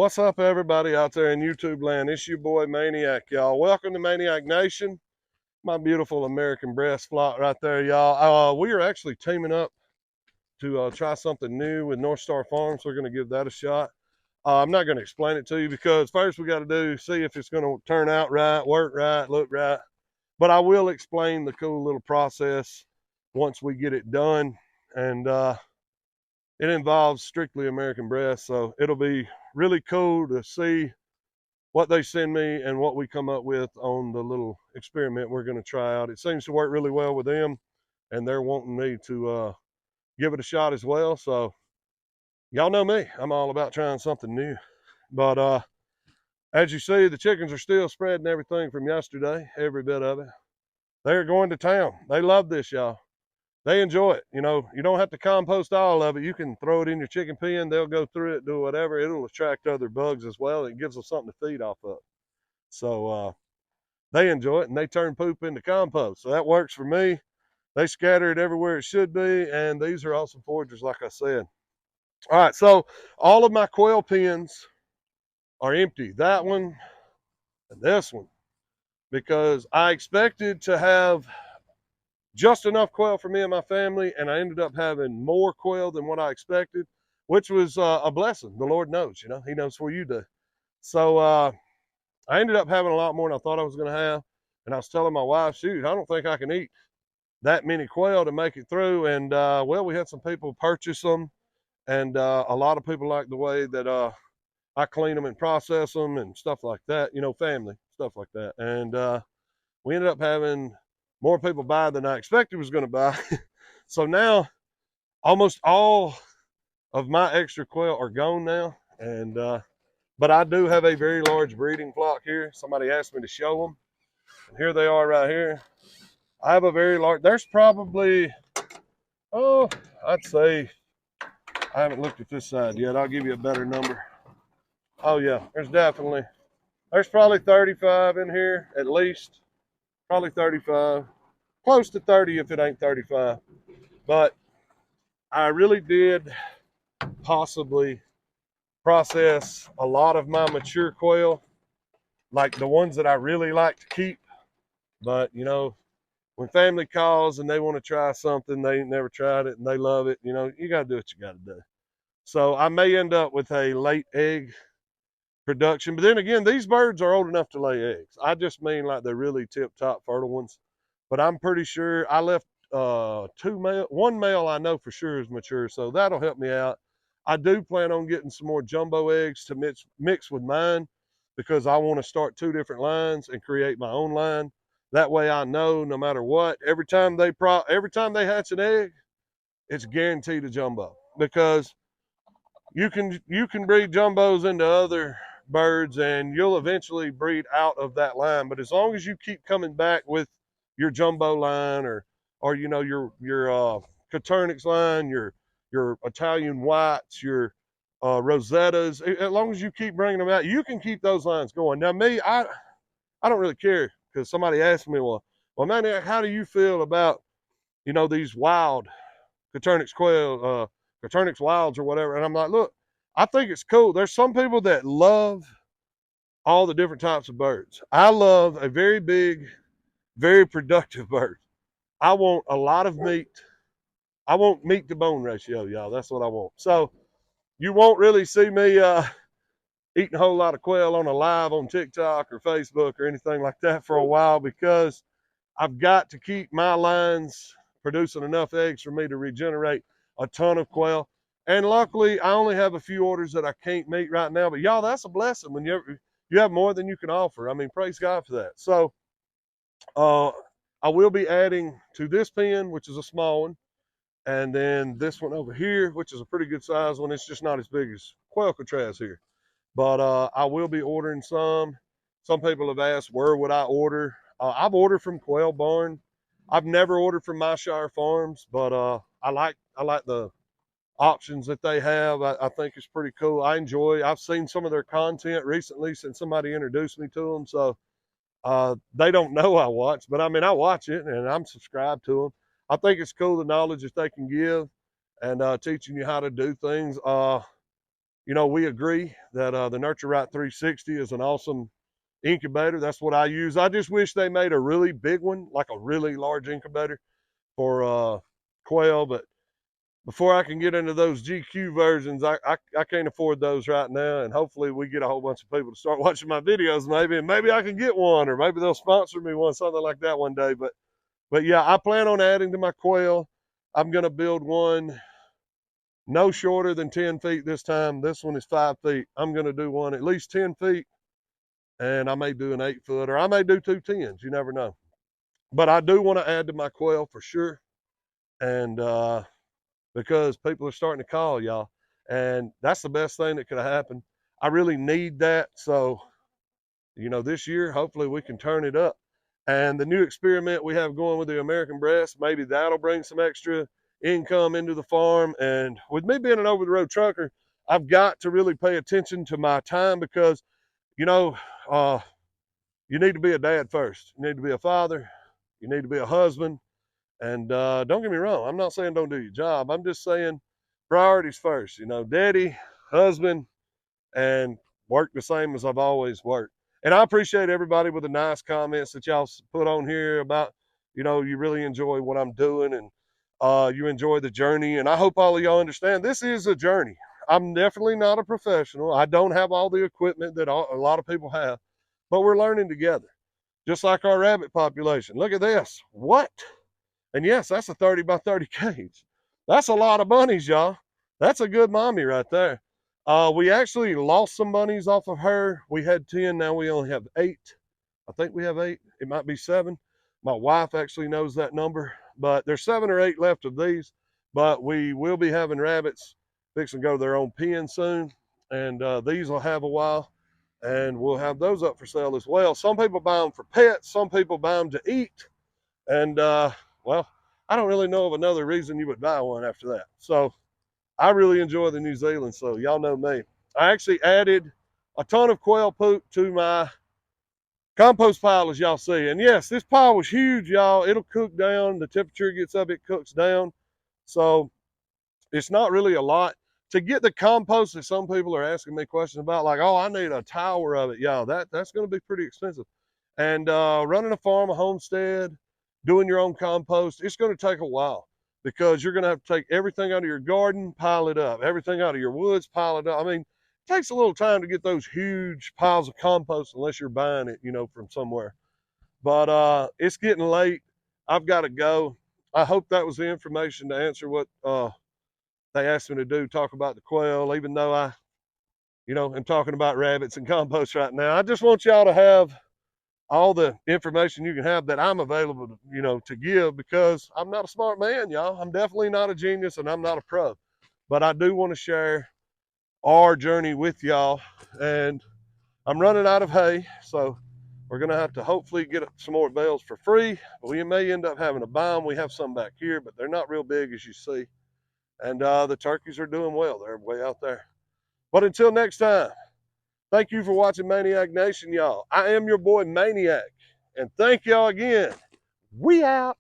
What's up, everybody out there in YouTube land? It's your boy Maniac, y'all. Welcome to Maniac Nation. My beautiful American breast flock right there, y'all. We are actually teaming up to try something new with North Star Farms. We're going to give that a shot. I'm not going to explain it to you because first we got to see if it's going to turn out right, work right, look right. But I will explain the cool little process once we get it done. And it involves strictly American breast, so it'll be really cool to see what they send me and what we come up with on the little experiment we're going to try out. It seems to work really well with them, and they're wanting me to give it a shot as well. So y'all know me, I'm all about trying something new. But as you see, the chickens are still spreading everything from yesterday, every bit of it. They're going to town. They love this, y'all. They enjoy it. You know, you don't have to compost all of it. You can throw it in your chicken pen. They'll go through it, do whatever. It'll attract other bugs as well. It gives them something to feed off of. So they enjoy it, and they turn poop into compost. So that works for me. They scatter it everywhere it should be, and these are awesome foragers, like I said. All right, so all of my quail pens are empty. That one and this one, because I expected to have just enough quail for me and my family, and I ended up having more quail than what I expected, which was a blessing. The Lord knows, you know, He knows what you do. So I ended up having a lot more than I thought I was going to have, and I was telling my wife, shoot, I don't think I can eat that many quail to make it through. And well, we had some people purchase them, and a lot of people like the way that I clean them and process them and stuff like that, you know, family, stuff like that. And we ended up having more people buy than I expected was going to buy. So now almost all of my extra quail are gone now. And but I do have a very large breeding flock here. Somebody asked me to show them. And here they are right here. I have a very large, there's probably, oh, I'd say, I haven't looked at this side yet. I'll give you a better number. Oh yeah, there's probably 35 in here at least. Probably 35. Close to 30 if it ain't 35. But I really did possibly process a lot of my mature quail, like the ones that I really like to keep. But, you know, when family calls and they want to try something, they ain't never tried it and they love it, you know, you got to do what you got to do. So I may end up with a late egg production. But then again, these birds are old enough to lay eggs. I just mean like the really tip-top fertile ones. But I'm pretty sure I left one male I know for sure is mature, so that'll help me out. I do plan on getting some more jumbo eggs to mix with mine, because I want to start two different lines and create my own line. That way I know no matter what, every time they hatch an egg, it's guaranteed a jumbo, because you can breed jumbos into other birds and you'll eventually breed out of that line. But as long as you keep coming back with your jumbo line, or you know, your Caternix line, your Italian whites, your Rosettas, as long as you keep bringing them out, you can keep those lines going. Now me, I don't really care, because somebody asked me, well, man, how do you feel about, you know, these wild Caternix quail, Caternix wilds or whatever? And I'm like, look, I think it's cool. There's some people that love all the different types of birds. I love a very big, very productive bird. I want a lot of meat. I want meat to bone ratio, y'all. That's what I want. So you won't really see me eating a whole lot of quail on a live on TikTok or Facebook or anything like that for a while, because I've got to keep my lines producing enough eggs for me to regenerate a ton of quail. And luckily, I only have a few orders that I can't meet right now. But y'all, that's a blessing when you have more than you can offer. I mean, praise God for that. So I will be adding to this pen, which is a small one, and then this one over here, which is a pretty good size one. It's just not as big as Quail Catraz here. But I will be ordering some. Some people have asked, where would I order? I've ordered from Quail Barn. I've never ordered from My Shire Farms, but I like the options that they have. I think it's pretty cool. I've seen some of their content recently since somebody introduced me to them. So they don't know I watch, but I mean, I watch it and I'm subscribed to them. I think it's cool, the knowledge that they can give, and teaching you how to do things. you know, we agree that the Nurture Right 360 is an awesome incubator. That's what I use. I just wish they made a really big one, like a really large incubator for quail. But before I can get into those GQ versions, I can't afford those right now. And hopefully we get a whole bunch of people to start watching my videos maybe, and maybe I can get one, or maybe they'll sponsor me one, something like that one day. But yeah, I plan on adding to my quail. I'm going to build one no shorter than 10 feet this time. This one is 5 feet. I'm going to do one at least 10 feet, and I may do an 8 foot, or I may do 2 10s. You never know. But I do want to add to my quail for sure. And because people are starting to call, y'all. And that's the best thing that could have happened. I really need that. So, you know, this year, hopefully we can turn it up. And the new experiment we have going with the American breast, maybe that'll bring some extra income into the farm. And with me being an over-the-road trucker, I've got to really pay attention to my time because, you know, you need to be a dad first. You need to be a father. You need to be a husband. And don't get me wrong, I'm not saying don't do your job. I'm just saying priorities first. You know, daddy, husband, and work the same as I've always worked. And I appreciate everybody with the nice comments that y'all put on here about, you know, you really enjoy what I'm doing and you enjoy the journey. And I hope all of y'all understand this is a journey. I'm definitely not a professional. I don't have all the equipment that a lot of people have, but we're learning together. Just like our rabbit population. Look at this. What? And yes, that's a 30 by 30 cage. That's a lot of bunnies, y'all. That's a good mommy right there. We actually lost some bunnies off of her. We had 10, now we only have 8. I think we have 8. It might be 7. My wife actually knows that number, but there's 7 or 8 left of these. But we will be having rabbits fixing to go to their own pen soon. And these will have a while. And we'll have those up for sale as well. Some people buy them for pets. Some people buy them to eat. And well, I don't really know of another reason you would buy one after that. So I really enjoy the New Zealand, so y'all know me. I actually added a ton of quail poop to my compost pile, as y'all see. And yes, this pile was huge, y'all. It'll cook down. The temperature gets up, it cooks down. So it's not really a lot. To get the compost that some people are asking me questions about, like, oh, I need a tower of it. Yeah, that's going to be pretty expensive. And running a farm, a homestead, doing your own compost, it's going to take a while because you're going to have to take everything out of your garden, pile it up, everything out of your woods, pile it up. I mean, it takes a little time to get those huge piles of compost unless you're buying it, you know, from somewhere. But it's getting late. I've got to go. I hope that was the information to answer what they asked me to do, talk about the quail, even though I, you know, am talking about rabbits and compost right now. I just want y'all to have all the information you can have that I'm available to, you know, to give, because I'm not a smart man, y'all. I'm definitely not a genius and I'm not a pro, but I do want to share our journey with y'all. And I'm running out of hay, so we're going to have to hopefully get some more bales for free. We may end up having to buy them. We have some back here, but they're not real big, as you see. And the turkeys are doing well. They're way out there. But until next time, thank you for watching Maniac Nation, y'all. I am your boy Maniac, and thank y'all again. We out.